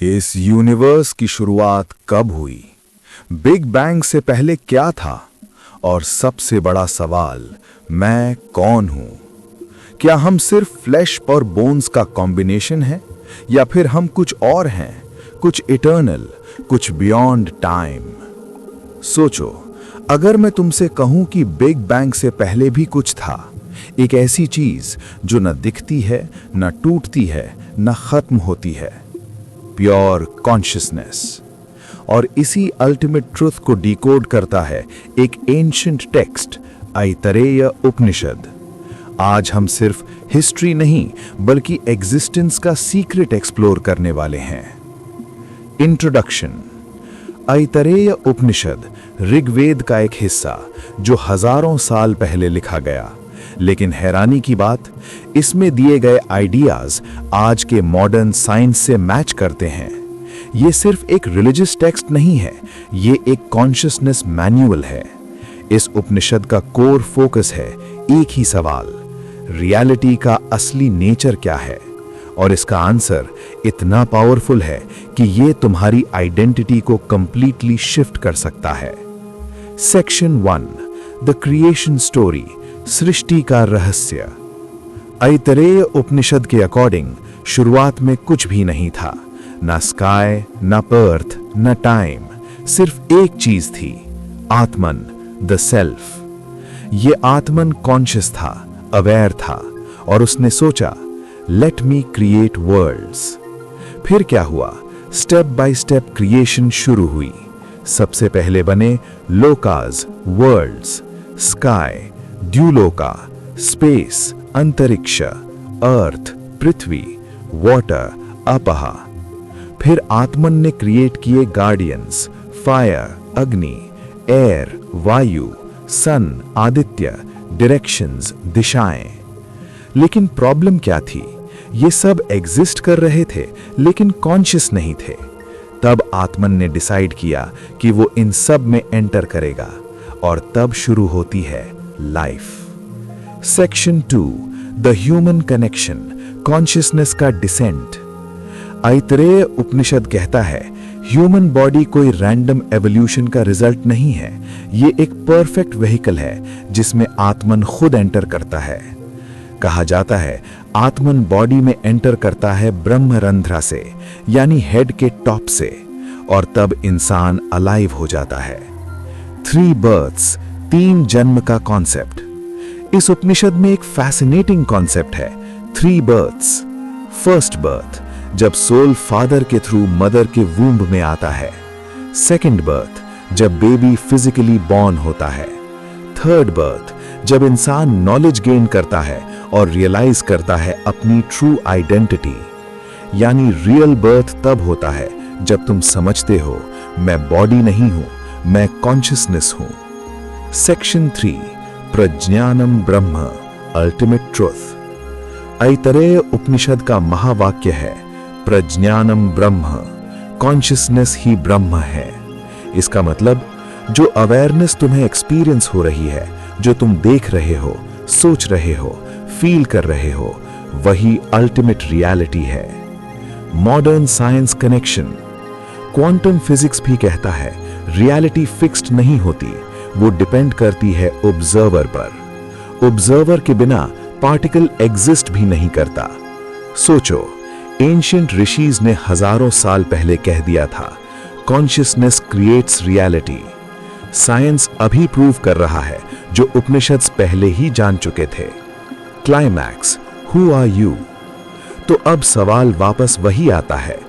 इस यूनिवर्स की शुरुआत कब हुई? बिग बैंग से पहले क्या था? और सबसे बड़ा सवाल, मैं कौन हूं? क्या हम सिर्फ फ्लैश और बोन्स का कॉम्बिनेशन है, या फिर हम कुछ और हैं, कुछ इटर्नल, कुछ बियॉन्ड टाइम? सोचो, अगर मैं तुमसे कहूं कि बिग बैंग से पहले भी कुछ था, एक ऐसी चीज जो न दिखती है, न टूटती है, न खत्म होती है, प्योर कॉन्शियसनेस। और इसी अल्टीमेट ट्रुथ को डिकोड करता है एक एंशिएंट टेक्स्ट, ऐतरेय उपनिषद। आज हम सिर्फ हिस्ट्री नहीं बल्कि एग्जिस्टेंस का सीक्रेट एक्सप्लोर करने वाले हैं। इंट्रोडक्शन। ऐतरेय उपनिषद ऋग्वेद का एक हिस्सा जो हजारों साल पहले लिखा गया, लेकिन हैरानी की बात, इसमें दिए गए आइडियाज आज के मॉडर्न साइंस से मैच करते हैं। ये सिर्फ एक रिलीजियस टेक्स्ट नहीं है, ये एक कॉन्शियसनेस मैनुअल है। इस उपनिषद का कोर फोकस है एक ही सवाल, रियलिटी का असली नेचर क्या है? और इसका आंसर इतना पावरफुल है कि ये तुम्हारी आइडेंटिटी को कंप्लीटली शिफ्ट कर सकता है। सेक्शन 1, द क्रिएशन स्टोरी, सृष्टि का रहस्य। ऐतरेय उपनिषद के अकॉर्डिंग शुरुआत में कुछ भी नहीं था, ना स्काई, ना पर्थ, ना टाइम, सिर्फ एक चीज थी, आत्मन, द सेल्फ। ये आत्मन कॉन्शियस था, अवेयर था, और उसने सोचा, लेट मी क्रिएट वर्ल्ड्स। फिर क्या हुआ? स्टेप बाय स्टेप क्रिएशन शुरू हुई। सबसे पहले बने लोकाज, वर्ल्ड्स, स्काई, द्यूलोका, स्पेस, अंतरिक्ष, अर्थ, पृथ्वी, वाटर, अपहा। फिर आत्मन ने क्रिएट किए गार्डियंस, फायर, अग्नि, एयर, वायु, सन, आदित्य, डायरेक्शंस, दिशाएं। लेकिन प्रॉब्लम क्या थी? ये सब एग्जिस्ट कर रहे थे लेकिन कॉन्शियस नहीं थे। तब आत्मन ने डिसाइड किया कि वो इन सब में एंटर करेगा, और तब शुरू होती है life. Section 2, the human connection, consciousness का डिसेंट। ऐतरेय उपनिषद कहता है, ह्यूमन बॉडी कोई रैंडम एवोल्यूशन का रिजल्ट नहीं है, ये एक परफेक्ट व्हीकल है जिसमें आत्मन खुद एंटर करता है। कहा जाता है, आत्मन बॉडी में एंटर करता है ब्रह्मरंध्रा से, यानी हेड के टॉप से, और तब इंसान अलाइव हो जाता है। 3 बर्थ्स, 3 जन्म का कॉन्सेप्ट। इस उपनिषद में एक फैसिनेटिंग कॉन्सेप्ट है, 3 बर्थ्स। फर्स्ट बर्थ, जब सोल फादर के थ्रू मदर के वूम्ब में आता है। सेकंड बर्थ, जब बेबी फिजिकली बॉर्न होता है। थर्ड बर्थ, जब इंसान नॉलेज गेन करता है और रियलाइज करता है अपनी ट्रू आइडेंटिटी। यानी रियल बर्थ तब होता है जब तुम समझते हो, मैं बॉडी नहीं हूं, मैं कॉन्शियसनेस हूं। सेक्शन 3, प्रज्ञानम ब्रह्म, अल्टीमेट ट्रुथ। ऐतरेय उपनिषद का महावाक्य है, प्रज्ञानम ब्रह्म, कॉन्शियसनेस ही ब्रह्म है। इसका मतलब, जो अवेयरनेस तुम्हें एक्सपीरियंस हो रही है, जो तुम देख रहे हो, सोच रहे हो, फील कर रहे हो, वही अल्टीमेट रियलिटी है। Modern science connection. Quantum physics भी कहता है, रियलिटी फिक्स्ड नहीं होती, वो डिपेंड करती है ऑब्जर्वर पर। ऑब्जर्वर के बिना पार्टिकल एग्जिस्ट भी नहीं करता। सोचो, एंशिएंट ऋषिज ने हजारों साल पहले कह दिया था, कॉन्शियसनेस क्रिएट्स रियलिटी। साइंस अभी प्रूव कर रहा है जो उपनिषद पहले ही जान चुके थे। Climax, who are you? तो अब सवाल वापस वही आता है,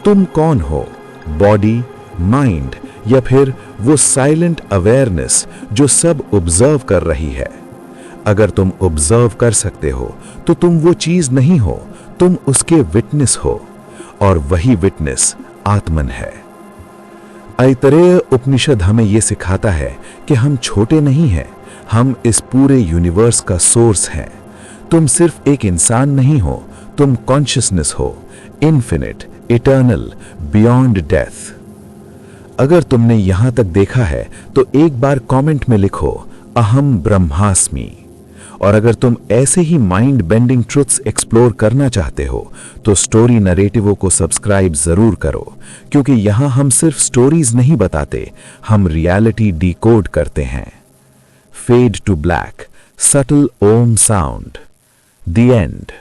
तुम कौन हो? बॉडी, माइंड, या फिर वो साइलेंट अवेयरनेस जो सब ऑब्जर्व कर रही है? अगर तुम ऑब्जर्व कर सकते हो तो तुम वो चीज नहीं हो, तुम उसके विटनेस हो, और वही विटनेस आत्मन है। ऐतरेय उपनिषद हमें यह सिखाता है कि हम छोटे नहीं हैं, हम इस पूरे यूनिवर्स का सोर्स हैं। तुम सिर्फ एक इंसान नहीं हो, तुम कॉन्शियसनेस हो, इन्फिनिट, इटर्नल, बियॉन्ड डेथ। अगर तुमने यहां तक देखा है तो एक बार कमेंट में लिखो, अहम ब्रह्मास्मि। और अगर तुम ऐसे ही माइंड बेंडिंग ट्रुथ्स एक्सप्लोर करना चाहते हो तो स्टोरी नरेटिवो को सब्सक्राइब जरूर करो, क्योंकि यहां हम सिर्फ स्टोरीज नहीं बताते, हम रियलिटी डिकोड करते हैं। Fade to black, subtle Om sound, the and.